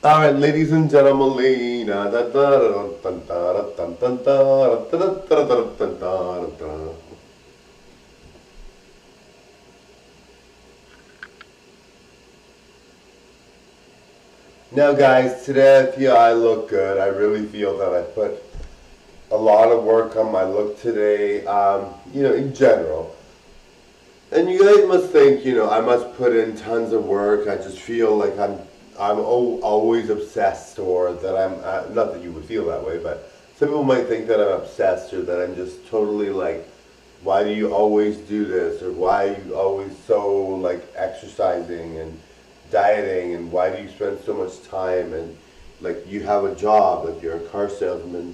All right, ladies and gentlemen. Now, guys, today I feel I look good. I really feel that I put a lot of work on my look today, in general. And you guys must think, I must put in tons of work. I just feel like I'm always obsessed, or that not that you would feel that way, but some people might think that I'm obsessed, or that I'm just totally like, why do you always do this, or why are you always so like exercising and dieting, and why do you spend so much time, and like you have a job, like you're a car salesman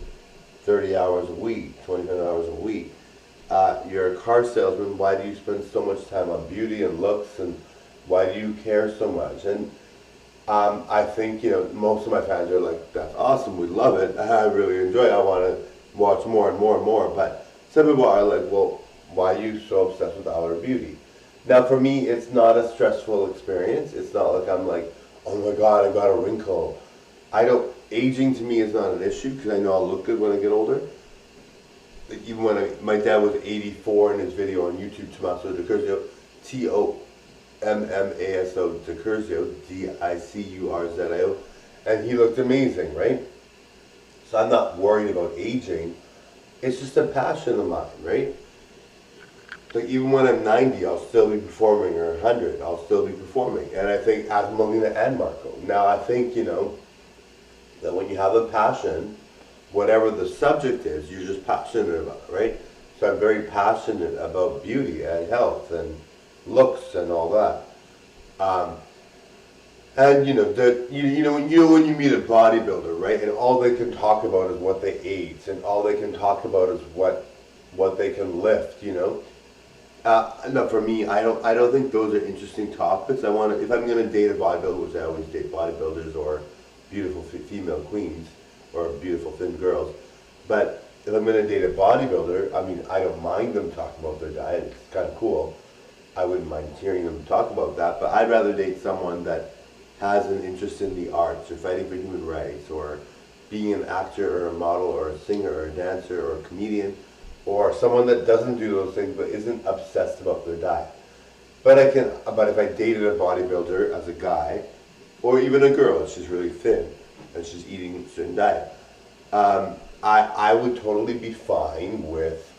30 hours a week, 25 hours a week. You're a car salesman, why do you spend so much time on beauty and looks, and why do you care so much? And I think, most of my fans are like, that's awesome, we love it, I really enjoy it, I want to watch more and more and more. But some people are like, well, why are you so obsessed with outer beauty? Now, for me, it's not a stressful experience. It's not like I'm like, oh my God, I got a wrinkle. Aging to me is not an issue, because I know I'll look good when I get older. Like even when my dad was 84 in his video on YouTube, Tommaso DiCurzio, Tommaso DiCurzio, Dicurzio, and he looked amazing, right? So I'm not worried about aging. It's just a passion of mine, right? Like even when I'm 90, I'll still be performing, or 100, I'll still be performing. And I think, as Melina and Marco. Now I think, that when you have a passion, whatever the subject is, you're just passionate about it, right? So I'm very passionate about beauty and health and looks and all that. And when you meet a bodybuilder, right, and all they can talk about is what they ate, and all they can talk about is what they can lift, No, for me, I don't think those are interesting topics. If I'm going to date a bodybuilder, which I always date bodybuilders or beautiful female queens or beautiful thin girls, but if I'm going to date a bodybuilder, I don't mind them talking about their diet. It's kind of cool. I wouldn't mind hearing them talk about that, but I'd rather date someone that has an interest in the arts, or fighting for human rights, or being an actor or a model or a singer or a dancer or a comedian, or someone that doesn't do those things but isn't obsessed about their diet. But if I dated a bodybuilder as a guy, or even a girl, and she's really thin and she's eating a certain diet, I would totally be fine with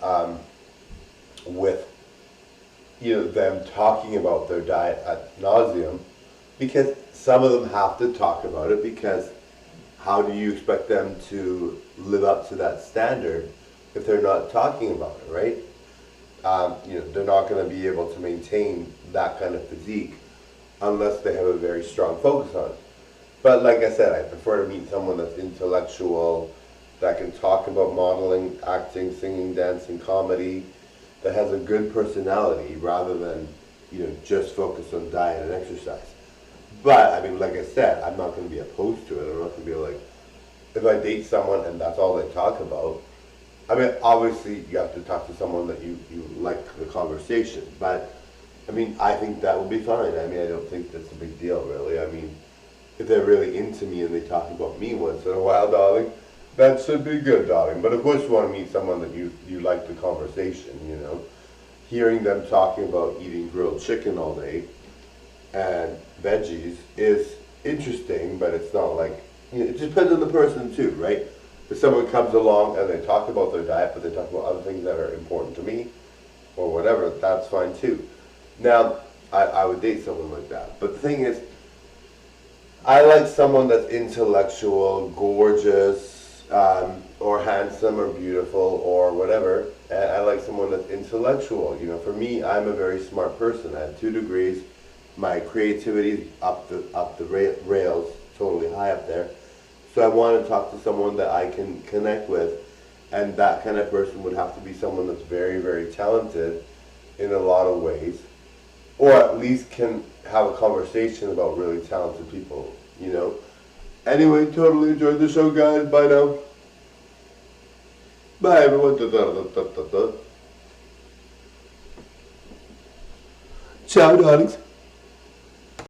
them talking about their diet ad nauseum, because some of them have to talk about it, because how do you expect them to live up to that standard if they're not talking about it, right? They're not going to be able to maintain that kind of physique unless they have a very strong focus on it. But like I said, I prefer to meet someone that's intellectual, that can talk about modeling, acting, singing, dancing, comedy, that has a good personality, rather than just focus on diet and exercise. But like I said, I'm not going to be opposed to it. I'm not going to be like, if I date someone and that's all they talk about. Obviously you have to talk to someone that you like the conversation, but I think that would be fine. I don't think that's a big deal, really. If they're really into me and they talk about me once in a while, darling, that should be good, darling. But of course you want to meet someone that you like the conversation, Hearing them talking about eating grilled chicken all day and veggies is interesting, but it's not like, it just depends on the person too, right? If someone comes along and they talk about their diet, but they talk about other things that are important to me, or whatever, that's fine too. Now, I would date someone like that. But the thing is, I like someone that's intellectual, gorgeous, or handsome, or beautiful, or whatever. And I like someone that's intellectual. For me, I'm a very smart person. I have 2 degrees. My creativity is up the rails, totally high up there. So I want to talk to someone that I can connect with, and that kind of person would have to be someone that's very, very talented in a lot of ways, or at least can have a conversation about really talented people, Anyway, totally enjoyed the show, guys. Bye now. Bye, everyone. Ciao, darlings.